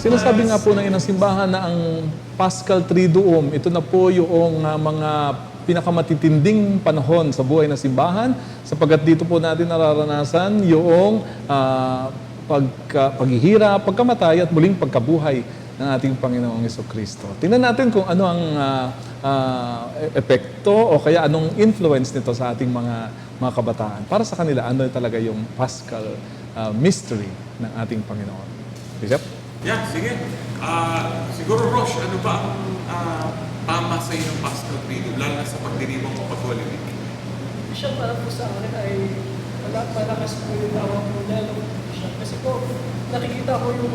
Sinasabi nga po ng inang simbahan na ang Paschal Triduum, ito na po yung mga pinakamatitinding panahon sa buhay ng simbahan sapagkat dito po natin nararanasan yung paghihirap, pagkamatay at muling pagkabuhay ng ating Panginoong Jesucristo. Tingnan natin kung ano ang epekto o kaya anong influence nito sa ating mga kabataan. Para sa kanila, ano talaga yung Paschal mystery ng ating Panginoon. Bishop? Yeah, sige. Siguro, Rosh, ano ba ang tama sa ng Paschal Triduum, lalo na sa pagdiriwang o pag-Holy Week? Siya para po sa akin ay malakas po yung tawag po lalo siya. Kasi po, nakikita ko yung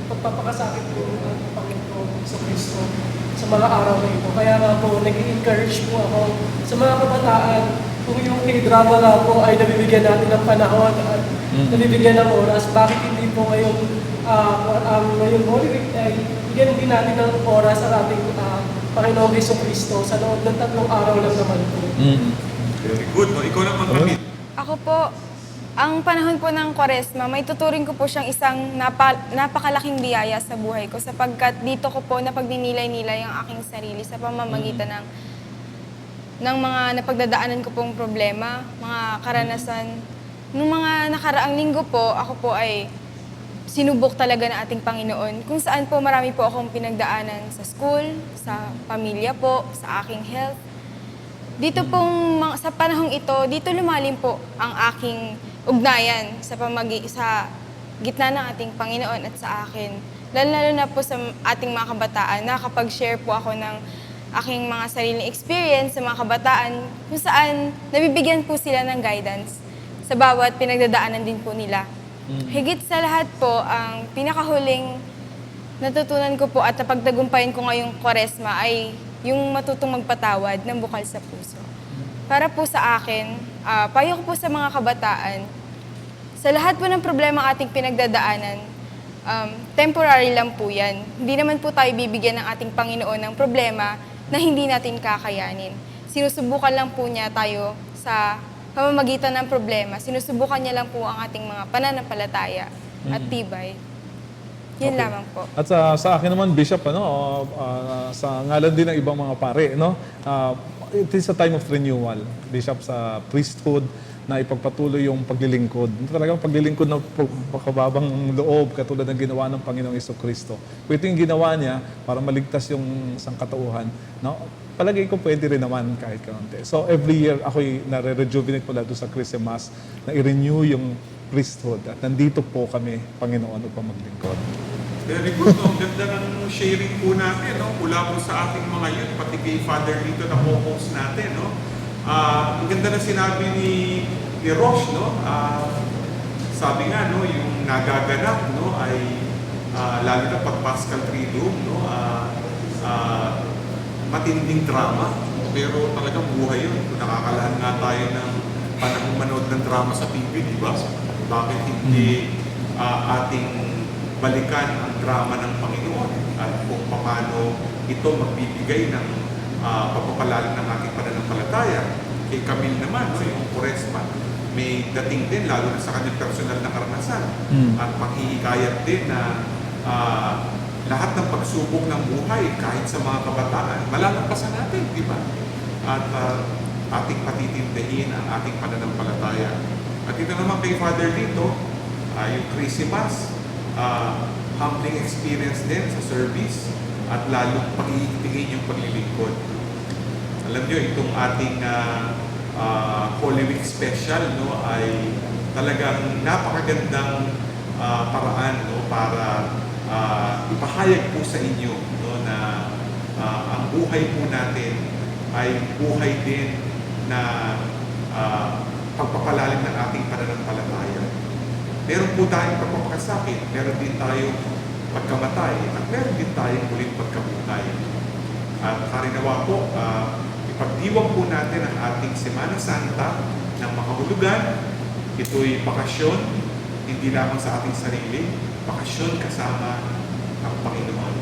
pagpapakasakit po ng Panginoon sa Kristo sa mga araw na ito. Kaya nga po, nag-encourage po ako sa mga kabataan kung yung K-drama nga po ay nabibigyan natin ng panahon at nabibigyan ng oras. Bakit hindi po ngayong Holy Week ay bigyan din natin ng oras sa ating Panginoong Jesucristo sa loob ng 3 araw lang naman po. Very good, no? Ikaw naman, Camille. Ako po, ang panahon po ng Kwaresma, may tuturing ko po siyang isang napakalaking biyaya sa buhay ko sapagkat dito ko po napagninilay-nilay ang aking sarili sa pamamagitan ng mga napagdadaanan ko pong problema, mga karanasan. Nung mga nakaraang linggo po, ako po ay sinubok talaga ng ating Panginoon kung saan po marami po akong pinagdaanan sa school, sa pamilya po, sa aking health. Dito pong sa panahong ito, dito lumalim po ang aking ugnayan sa gitna ng ating Panginoon at sa akin. Lalo na po sa ating mga kabataan, nakakapag-share po ako ng aking mga sariling experience sa mga kabataan kung saan nabibigyan po sila ng guidance sa bawat pinagdadaanan din po nila. Higit sa lahat po, ang pinakahuling natutunan ko po at napagtagumpayan ko ngayong Kwaresma ay yung matutong magpatawad ng bukal sa puso. Para po sa akin, payo ko po sa mga kabataan, sa lahat po ng problema ating pinagdadaanan, temporary lang po yan. Hindi naman po tayo bibigyan ng ating Panginoon ng problema na hindi natin kakayanin. Sinusubukan lang po niya tayo sa pamamagitan ng problema. Sinusubukan niya lang po ang ating mga pananampalataya at tibay. Yun lamang po. At sa akin naman, Bishop, sa ngalan din ng ibang mga pare, it is a time of renewal, Bishop, sa priesthood na ipagpatuloy yung paglilingkod. Talagang paglilingkod na pakababang loob katulad ng ginawa ng Panginoong Jesucristo. Kung ito yung ginawa niya para maligtas yung sangkatauhan, palagay ko pwede rin naman kahit kaunti. So every year ako'y nare-rejuvenate mula doon sa Christmas na i-renew yung priesthood. At nandito po kami, Panginoon, upang maglingkod. Very good, no? Ang ganda ng sharing po natin, no? Mula po sa ating mga youth, pati kay Father dito na co-host natin, no? Ang ganda na sinabi ni Rosh, no? Sabi nga, no, yung nagaganap, no, ay lalo na pag Paschal Triduum, no, matinding drama, pero talagang buhay yun. Kung nakakalaan nga tayo ng panahon manood ng drama sa TV, di ba? Bakit hindi ating balikan ang drama ng Panginoon at kung paano ito magbibigay ng pagpapalalim ng ating pananampalataya. Kay Camille naman, no, yung Kwaresma, may dating din, lalo na sa kanyang personal na karanasan at maghihikayat din na lahat ng pagsubok ng buhay, kahit sa mga kabataan, malalampasan natin, di ba? At ating patitindihin ang ating pananampalataya. At ito naman kay Father dito, yung Christmas, humbling experience din sa service at lalong pag-iigtingin yung paglilingkod. Alam nyo, itong ating Holy Week special, no, ay talagang napakagandang paraan, no, para ipahayag po sa inyo, no, na ang buhay po natin ay buhay din na pagpapalalim ng ating pananampalataya. Meron po tayong pagpapakasakit, meron din tayong pagkamatay, at meron din tayong muling pagkabuhay. At harinawa po, ipagdiwang po natin ang ating Semana Santa ng makahulugan. Ito'y bakasyon, hindi lamang sa ating sarili, bakasyon kasama ang Panginoon.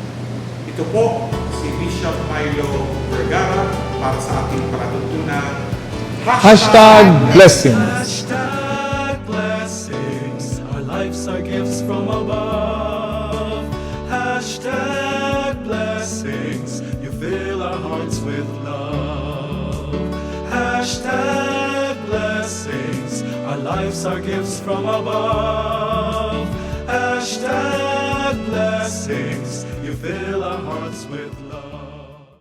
Ito po si Bishop Milo Vergara para sa ating palatuntunan. #blessings. Blessings. Our lives are gifts from above. Hashtag blessings, you fill our hearts with love. Hashtag blessings, our lives are gifts from above. Hashtag blessings, you fill our hearts with love.